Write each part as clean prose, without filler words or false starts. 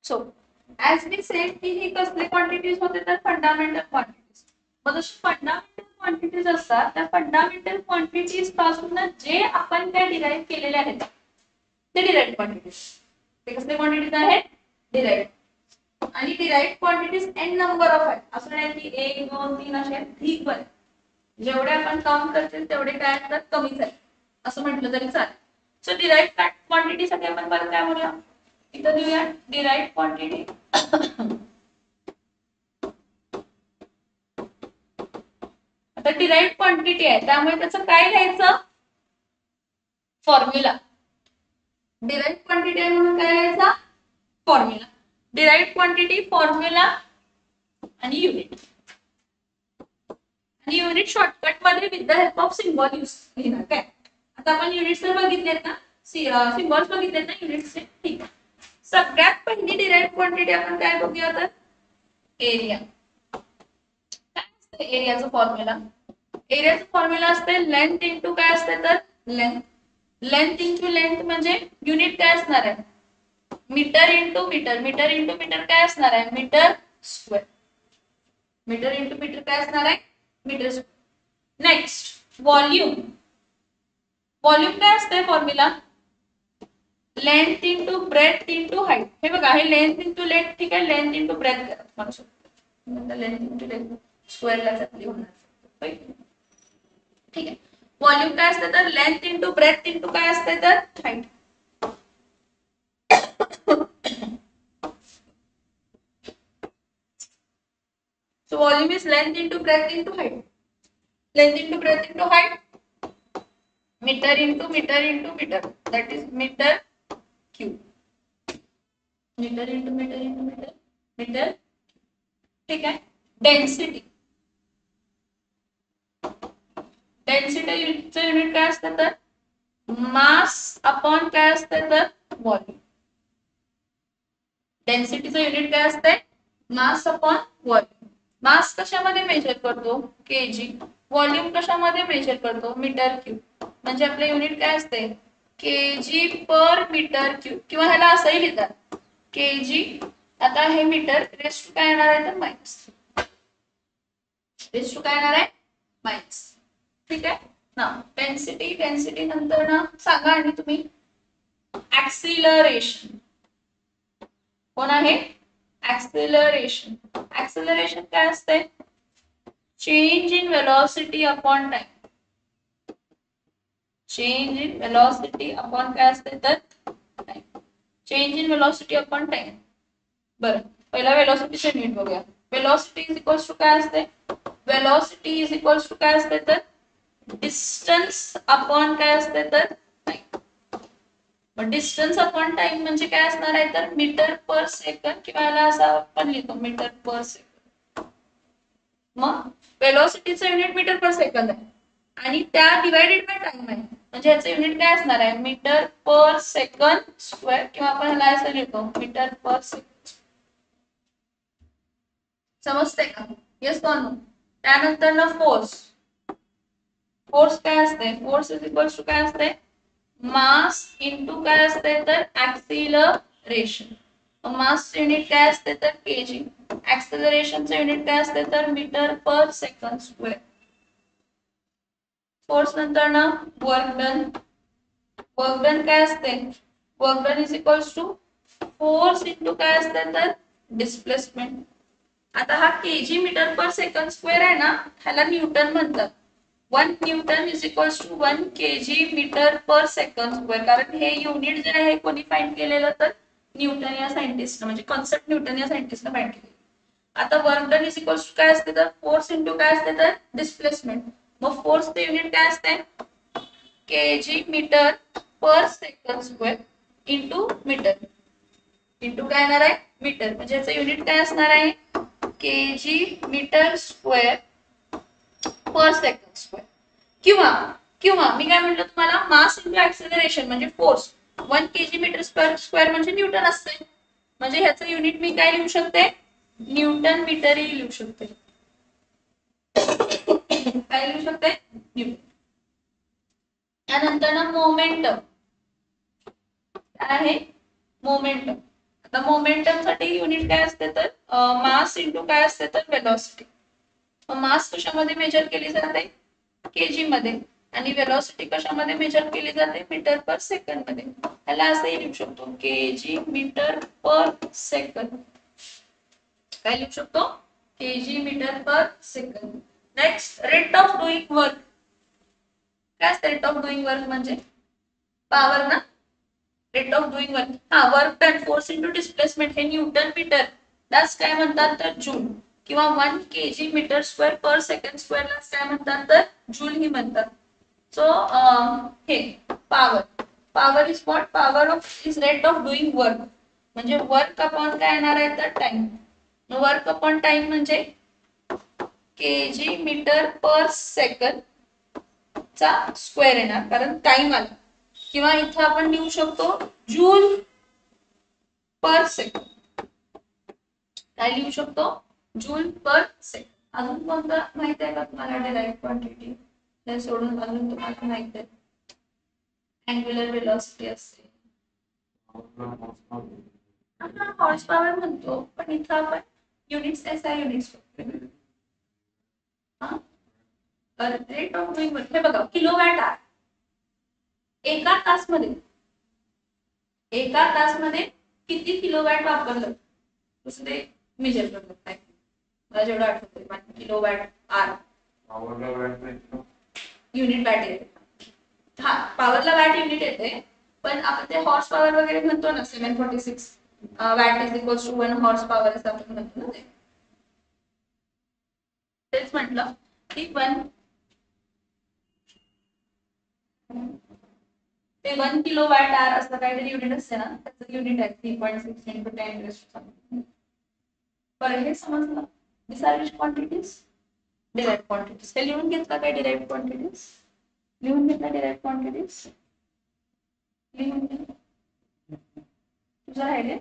So as we sed की ही कसली quantities होते तर फंडामेंटल क्वांटिटीज. मग जशी फंडामेंटल क्वांटिटीज असतात त्या फंडामेंटल क्वांटिटीज पासून जे आपण काय डिराईव्ह केलेले आहेत ते डिराईव्ह क्वांटिटीज. ते कसले क्वांटिटीज आहेत? डिराईव्ह. आणि derive quantities n number of आहेत. असं नाही की 1 2 3 असे ठीक पण जेवढे आपण काउंट करतील तेवढे काय असतात कमीच आहे असं म्हटलं तरी चालेल. सो डिराईव्ह क्वांटिटी साठी आपण परत काय म्हणूया इथं देऊया डिराईव्ह क्वांटिटी. आता डिराईव्ह क्वांटिटी आहे त्यामुळे त्याचं काय लिहायचं फॉर्म्युला. डिराईव्ह क्वांटिटी आहे म्हणून काय लिहायचा फॉर्म्युला. डिराईव्ह क्वांटिटी फॉर्म्युला आणि युनिट. आणि युनिट शॉर्टकट मध्ये with the help of symbol use लिहिणार काय. आता आपण युनिट्स तर बघितलेत ना सिम्बॉल्स बघितलेत ना युनिट्सचे. ठीक आहे. सगळ्यात पहिली डिराईव्ह क्वांटिटी आपण काय बघूया तर एरिया. काय असते एरियाचं फॉर्म्युला. एरियाचं फॉर्म्युला असते लेंथ इंटू काय असते तर लेंथ. लेंथ इंटू लेंथ म्हणजे युनिट काय असणार आहे metre into metre. Metre into metre काय असणार आहे metre square. Metre into metre काय असणार आहे metre square. Next volume. Volume काय असते formula length into breadth into height. हे बघा हे लेंथ इंटू लेंथ ठीक आहे लेंथ इंटू ब्रेथ करा म्हणू शकतो. लेंथ इंटू लेंथ स्क्वेअरला जातली होणार ठीक आहे. व्हॉल्यूम काय असते तर लेंथ इंटू ब्रेथ इंटू काय असते तर height. So volume is length into breadth into height. Length into breadth into height. Meter into meter into meter. That is meter cube. Meter into meter into meter. Meter. ठीक है. Density. Density unit काय असते तर mass upon काय असते तर volume. Density unit काय असते mass upon volume. मास कशामध्ये मेजर करतो केजी. व्हॉल्यूम कशामध्ये मेजर करतो मीटर क्यूब. म्हणजे आपले युनिट काय असते केजी पर मीटर क्यूब किंवा ह्याला असंही लिहितात केजी. आता हे मीटर रेस टू काय येणार आहे तर मायनस. रेस टू काय येणार आहे मायनस. ठीक आहे ना. डेन्सिटी डेन्सिटी नंतर ना सांगा आणि तुम्ही ऍक्सिलरेशन कोण आहे ऍक्सिलरेशन. ऍक्सिलरेशन काय असते change in velocity upon time. Change in velocity upon काय असते तर time. Change in velocity upon time. बरं पहिला वेलोसिटीचे युनिट बघूया. वेलोसिटी इज इक्वल्स टू काय असते वेलोसिटी इज इक्वल्स टू काय असते तर डिस्टन्स अपॉन काय असते तर टाइम. मग डिस्टन्स अपॉन टाइम म्हणजे काय असणार आहे तर मीटर पर सेकंड किंवा याला असा आपण लिहितो मीटर पर सेकंड. मग वेलोसिटीचं युनिट मीटर पर सेकंद आहे आणि त्या डिवाइडेड बाय टाइम आहे म्हणजे याचं युनिट काय असणार आहे मीटर पर सेकंड स्क्वेअर किंवा आपण ह्याला असं लिहितो मीटर पर सेकंड. समजते का येस or नो. त्यानंतर ना फोर्स. फोर्स काय असते फोर्स इज इक्वल्स टू काय असते मास इंटू काय असते तर ऍक्सिलरेशन. मास युनिट काय असते तर केजी. ऍक्सिलरेशनचं युनिट काय असते तर metre per second square. Force नंतर ना वर्क डन. वर्क डन काय असते work done is equals to force into काय असते तर डिस्प्लेसमेंट. आता हा KG metre per second square आहे ना ह्याला न्यूटन म्हणतात. 1 newton is equals to 1 KG metre per second square. कारण हे युनिट जे आहे कोणी फाइंड केलेलं तर न्यूटन या सायंटिस्ट म्हणजे कॉन्सेप्ट न्यूटन या सायंटिस्टने फाइंड केली. आता work done is equals to काय असते तर फोर्स इंटू काय असते तर डिस्प्लेसमेंट. मग फोर्सचे युनिट काय असते KG metre per second square into metre. Into काय येणार आहे मीटर म्हणजे याचं युनिट काय असणार आहे KG metre square per second square. किंवा किंवा मी काय म्हटलं तुम्हाला मास इंटू ऍक्सिलरेशन म्हणजे फोर्स 1 केजी मीटर स्क्वेअर म्हणजे न्यूटन असते. म्हणजे ह्याचं युनिट मी काय लिहू शकते न्यूटन मीटर ही लिहू शकते. काय लिहू शकते न्यूटन. त्यानंतर ना मोमेंटम काय आहे मोमेंटम. आता मोमेंटम साठी युनिट काय असते तर मास इंटू काय असते तर वेलोसिटी. मास कशामध्ये मेजर केली जाते केजी मध्ये आणि वेलोसिटी कशामध्ये मेजर केली जाते मीटर पर सेकंड मध्ये. त्याला असंही लिहू शकतो केजी मीटर पर सेकंड. काय लिहू शकतो KG metre per second. Next rate of doing work. काय असते रेट ऑफ डुईंग वर्क म्हणजे पॉवर ना. रेट ऑफ डुईंग वर्क हा work done force into displacement हे न्यूटन मीटर त्यास काय म्हणतात तर जूल किंवा 1 kg metre square per second square ला काय म्हणतात तर जूल ही म्हणतात. सो हे power is what power of is rate of doing work म्हणजे वर्क अपॉन काय येणार आहे तर टाइम. वर्क अपॉन टाइम म्हणजे kg मीटर पर सेकंड चा स्क्वेअर येणार कारण टाइम आला किंवा इथे आपण लिहू शकतो जूल पर सेकंड. काय लिहू शकतो जूल पर सेकंड. अजून कोणतं माहिती आहे का तुम्हाला डिराइव्ह क्वांटिटी हे सोडून अजून तुम्हाला माहिती आहे अँग्युलर वेलोसिटी असते आपण हॉर्स पॉवर म्हणतो पण इथं आपण units SI units rate of doing work हे बघा किलोवॅट आवर. एका तासमध्ये किती किलोवॅट वापरलं तसं ते मेजर करतात काय मला जेवढं आठवतं किलोवॅट आर युनिट वॅट येते. हा पॉवरला वॅट युनिट येते पण आपण ते हॉर्स पॉवर वगैरे म्हणतो ना 746 watt is equals to 1 horse power असं आपण म्हणतो ना तेच म्हटलं की ते 1 किलोवॅट आर असं काहीतरी युनिट असते ना त्याचं युनिट आहे 3.6 into 10 बरं हे समजलं. This are which quantities derive quantities. हे लिहून घेतला काय डिराइव्ह क्वांटिटीज लिहून घेतला डिराइव्ह क्वांटिटीज लिहून घे तुझं राहिले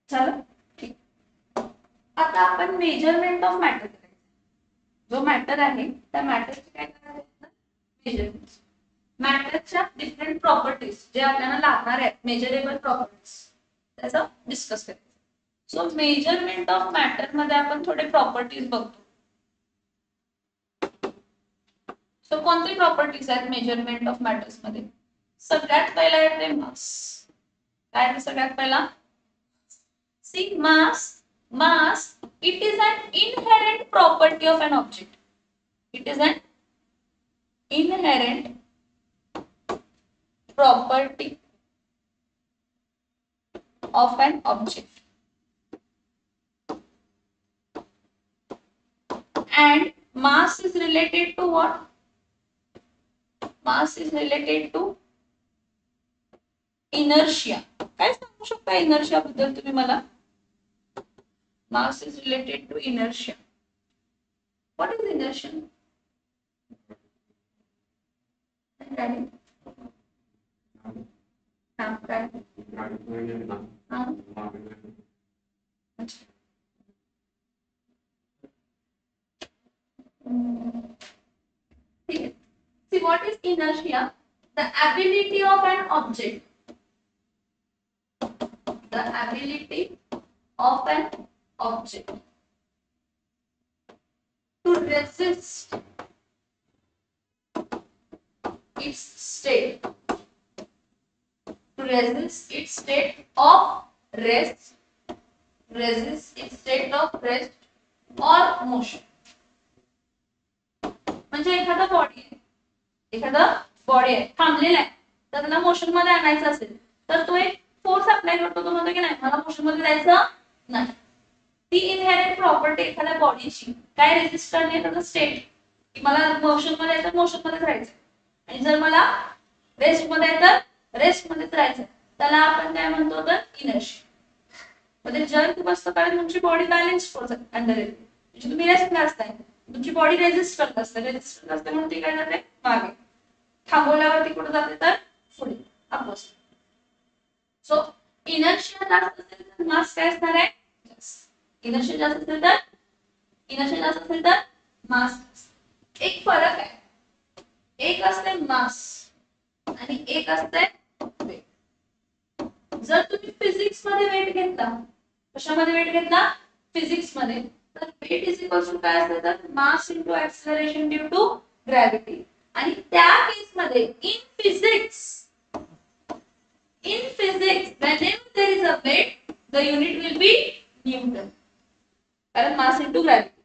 चला ठीक. आता आपण मेजरमेंट ऑफ मॅटर करायचं. जो मॅटर आहे त्या मॅटरचे काय करायचं मेजरमेंट. मॅटरच्या डिफरंट प्रॉपर्टीज जे आपल्याला लागणार आहेत मेजरेबल प्रॉपर्टीज त्याचं डिस्कस करायचं. सो मेजरमेंट ऑफ मॅटर मध्ये आपण थोडे प्रॉपर्टीज बघतो. सो कोणते प्रॉपर्टीज आहेत मेजरमेंट ऑफ मॅटर्स मध्ये. सगळ्यात पहिला येते मास. काय सगळ्यात पहिला C mass it is an inherent property of an object. It is an inherent property of an object and mass is related to what? Mass is related to inertia. काय सांगू शकता inertia बद्दल तुम्ही मला. Mass is related to inertia. What is inertia? See what is inertia? The ability of an object. The ability of an object to resist its state of rest or motion. म्हणजे एखादा body आहे थांबलेला आहे तर त्याला motion मध्ये आणायचं असेल तर तो एक फोर्स अप्लाय करतो. तो म्हणतो की नाही मला मोशन मध्ये जायचं नाही. ती इनहेरंट प्रॉपर्टी एखाद्या बॉडीची काय रेजिस्ट करणे त्याचं स्टेट की मला मोशन मध्ये यायचं मोशन मध्ये राहायचं आणि जर मला रेस्ट मध्ये तर रेस्ट मध्येच राहायचं त्याला आपण काय म्हणतो तर इनर्शिया. म्हणजे जर तू बसतो कारण तुमची बॉडी बॅलन्स अंडर येते म्हणजे तुम्ही रेस्टला असताय तुमची बॉडी रेजिस्ट करत असते म्हणून ती काय जाते मागे, थांबवल्यावरती कुठे जाते तर पुढे अपोजिट. सो इनर्शिया जास्त असेल तर मास काय असणार आहे जास्त, इनर्शिया जास्त असेल तर मास. एक फरक आहे, एक असते मास आणि एक असते वेट. जर तुम्ही फिजिक्स मध्ये वेट घेतला, कशामध्ये वेट घेतला फिजिक्स मध्ये, तर वेट इज इक्वल टू काय असते तर mass into acceleration due to gravity. आणि त्या केस मध्ये in physics whenever there is a weight the unit will be Newton, कारण मास इंटू ग्रॅव्हिटी.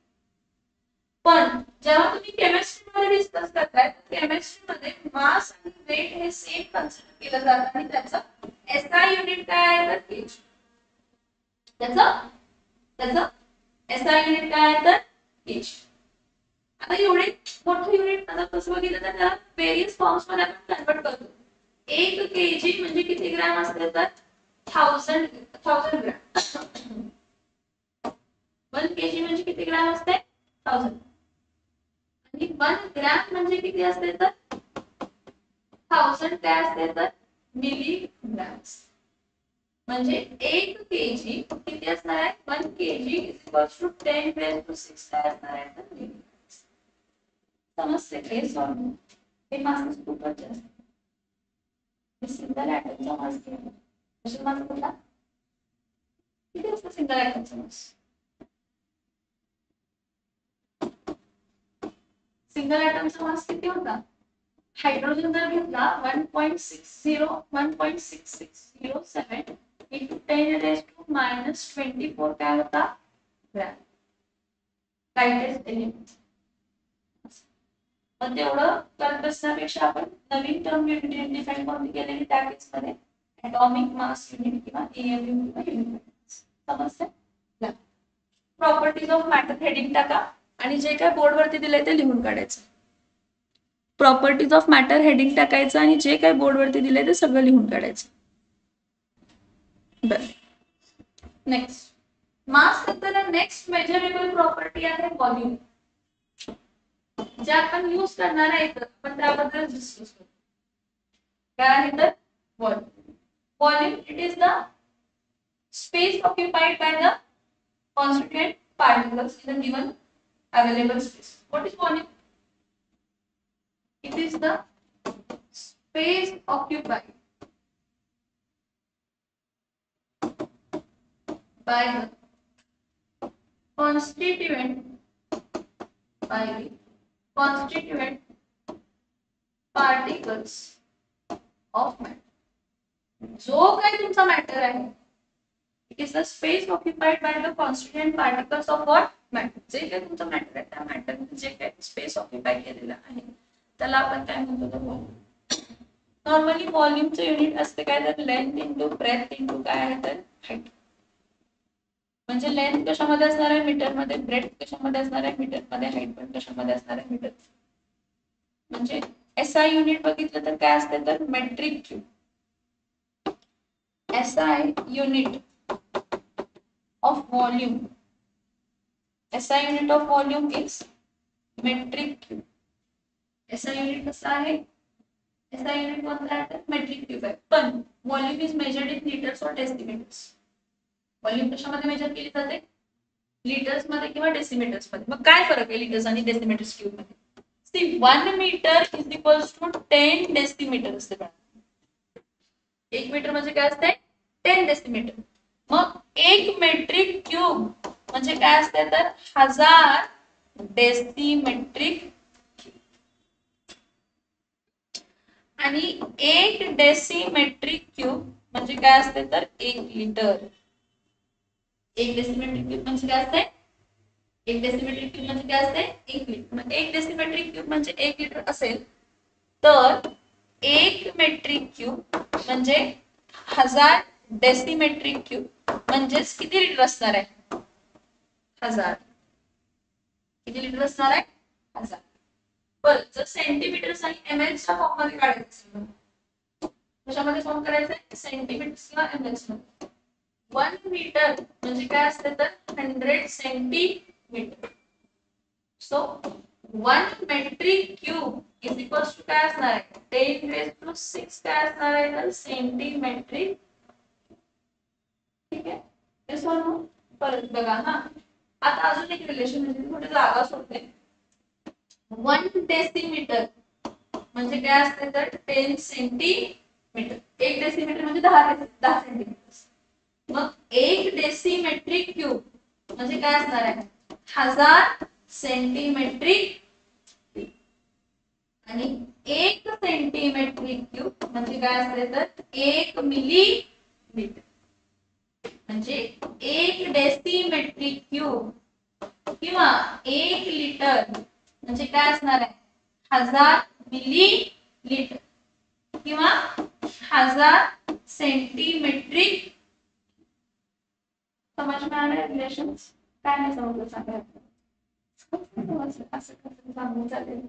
पण जेव्हा तुम्ही केमिस्ट्री मध्ये डिस्कस करताय, केमिस्ट्री मध्ये मास आणि वेट हे सेम कन्सिडर केलं जातं आणि त्याचं एसआय युनिट काय आहे तर केजी. त्याचं एसआय युनिट काय आहे तर केजी. आता एवढे मोठं युनिट आता कसं बघितलं तर त्याला वेरियस फॉर्म्स मध्ये आपण कन्वर्ट करतो. 1 केजी म्हणजे किती ग्रॅम असते तर 1000 ग्रॅम. 1 केजी म्हणजे किती ग्रॅम असते 1000. आणि 1 ग्रॅम म्हणजे किती असते तर 1000 काय असते तर मिलीग्रॅम्स. म्हणजे 1 केजी किती असणार आहे 1 KG is equals to 10 raised to 6 काय असणार आहे तर मिलीग्रॅम्स. समजते हे सॉल्व हे मास खूपच जास्त. सिंगल ऍटमचा मास किती, कशा मास बोलला किती असतं सिंगल ऍटमचा मास. सिंगल ऍटमचा मास किती होता, हायड्रोजन जर घेतला 1.6607 into 10 raised to -24 काय होता ग्रॅम लाइटेस्ट एलिमेंट. पण तेवढं करत असण्यापेक्षा आपण नवीन टर्म युनिट डिफाइन करून केलेली त्या केस मध्ये ॲटॉमिक मास युनिट किंवा एएमयू किंवा युनिट. समजतंय. प्रॉपर्टीज ऑफ मॅटर हेडिंग टाका आणि जे काय बोर्ड वरती दिले ते लिहून काढायचं. प्रॉपर्टीज ऑफ मॅटर हेडिंग टाकायचं आणि जे काय बोर्ड वरती दिले ते सगळं लिहून काढायचं. बरं, नेक्स्ट मास नंतर नेक्स्ट मेजरेबल प्रॉपर्टी आहे व्हॉल्यूम. जे आपण यूज करणार आहे पण त्याबद्दल डिस्कस करू. काय आहे तर volume. Volume it is the space occupied by the constituent particles in the given available space. What is volume? It is the space occupied by the constituent particles of matter. जो काही तुमचा matter आहे, it is the space occupied by the constituent particles of what matter. जे काही तुमचं matter आहे त्या matter मध्ये जे काही स्पेस ऑक्युपाय केलेलं आहे त्याला आपण काय म्हणतो तर व्हॉल्यूम. नॉर्मली व्हॉल्यूमचं युनिट असते काय तर लेंथ इंटू ब्रेथ इंटू काय आहे तर हाईट. म्हणजे लेंथ कशामध्ये असणार आहे मीटर मध्ये, ब्रेथ कशामध्ये असणार आहे मीटर मध्ये, हाईट पण कशामध्ये असणार आहे मीटर. म्हणजे एसआय युनिट बघितलं तर काय असते तर metric cube. SI unit of volume. SI unit of volume is metric cube. SI unit कसा आहे, SI unit कोणता आहे तर metric cube आहे. पण volume is measured in liters or decimeters. Volume कशामध्ये मेजर केली जाते लिटर्स मध्ये किंवा डेसिमीटर्स मध्ये. मग काय फरक आहे लिटर्स आणि डेसिमीटर्स क्यूब मध्ये. See 1 metre is equals to 10 decimetre असते. 1 मीटर म्हणजे काय असते 10 डेसिमीटर. मग 1 मेट्रिक क्यूब म्हणजे काय असते तर 1000 डेसिमेट्रिक क्यूब. आणि 1 डेसिमेट्रिक क्यूब म्हणजे काय असते तर 1 लिटर. 1 डेसिमेट्रिक क्यूब म्हणजे काय असते 1 डेसिमेट्रिक क्यूब म्हणजे काय असते 1 लिटर. मग 1 डेसिमेट्रिक क्यूब म्हणजे 1 लिटर असेल तर 1 मेट्रिक क्यूब म्हणजे 1000 डेसिमेट्रिक क्यूब म्हणजेच किती लिटर असणार आहे 1000. किती लिटर असणार आहे 1000. बरं, जर सेंटीमीटर आणि एमएल च्या फॉर्म मध्ये काढायचं असेल कशामध्ये फॉर्म करायचं सेंटीमीटर किंवा एमएल मध्ये. 1 मीटर म्हणजे काय असते तर 100 centimetre. So 1 metric cube is equals to काय असणार आहे 10⁻⁶ काय असणार आहे तर सेंटीमेट्रिक. ठीक आहे हे सॉल्व परत बघा हा. आता अजून एक रिलेशन म्हणजे थोडी जागा सोडते. 1 डेसिमीटर म्हणजे काय असते तर 10 सेंटीमीटर. 1 डेसिमीटर म्हणजे 10 सेंटीमीटर. मग 1 डेसिमेट्रिक क्यूब म्हणजे काय असणार आहे 1000 सेंटीमेट्रिक. आणि 1 सेंटीमेट्रिक क्यूब म्हणजे काय असते तर 1 मिलीमीटर. म्हणजे 1 डेसिमेट्रिक क्यूब किंवा 1 लिटर म्हणजे काय असणार आहे 1000 मिलीलीटर किंवा 1000 सेंटीमेट्रिक. समज में आ रहा है रिलेशन्स काय नाही समजलं सांगा असं कसं सांगून चालेल.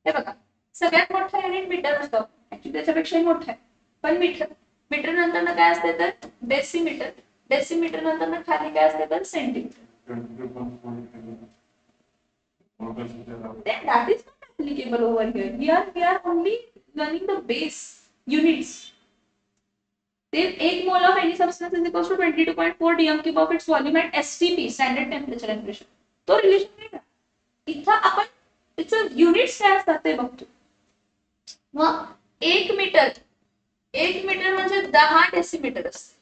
हे बघा सगळ्यात मोठा युनिट मीटर असतो ऍक्च्युली त्याच्यापेक्षाही मोठा आहे पण मीटर. मीटर नंतर ना काय असते तर डेसिमीटर. डेसिमीटर नंतर ना खाली काय असते तर centimetre. Then that is not applicable over here. We are only learning the base units. Then 1 mole of any substance is equals to 22.4 dm cube of its volume at STP, standard temperature and pressure. तो relation नाही का इथं आपण त्याचं units काय असतात ते बघतो. मग 1 मीटर म्हणजे 10 डेसिमीटर असते.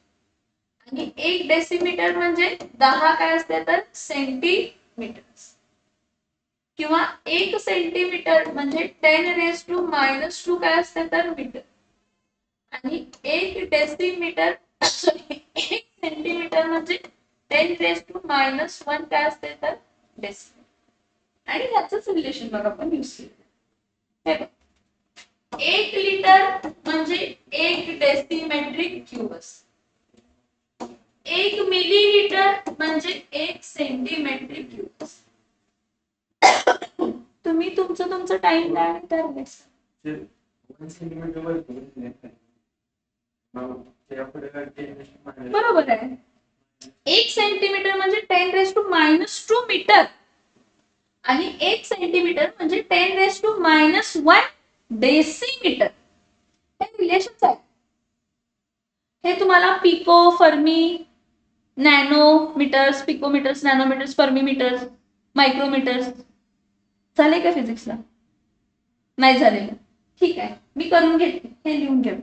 आणि 1 डेसिमीटर म्हणजे 10 काय असते तर सेंटीमीटर. किंवा 1 सेंटीमीटर म्हणजे 10⁻⁻² काय असते तर मीटर. आणि 1 डेसिमीटर 1 सेंटीमीटर म्हणजे 10⁻⁻1 काय असते तर डेसिमीटर. आणि ह्याचंच रिलेशन बघा आपण यूज केलं. 1 लिटर म्हणजे 1 डेसिमेट्रिक क्यूब असते. 1 मिलीलीटर म्हणजे 1 सेंटीमेट्रिक क्यूब. तुम्ही तुमचं टाइम लाईन ठरवायचं. 1 सेंटीमीटर बरोबर आहे. 1 सेंटीमीटर म्हणजे 10⁻⁻² मीटर आणि 1 सेंटीमीटर म्हणजे 10⁻⁻1 डेसिमीटर. हे रिलेशन्स आहेत. हे तुम्हाला पिको फर्मी नॅनोमीटर्स पिकोमीटर्स नॅनोमीटर्स फर्मीमीटर्स मायक्रोमीटर्स झाले का फिजिक्सला नाही झालेलं. ठीक आहे मी करून घेते हे लिहून घ्या.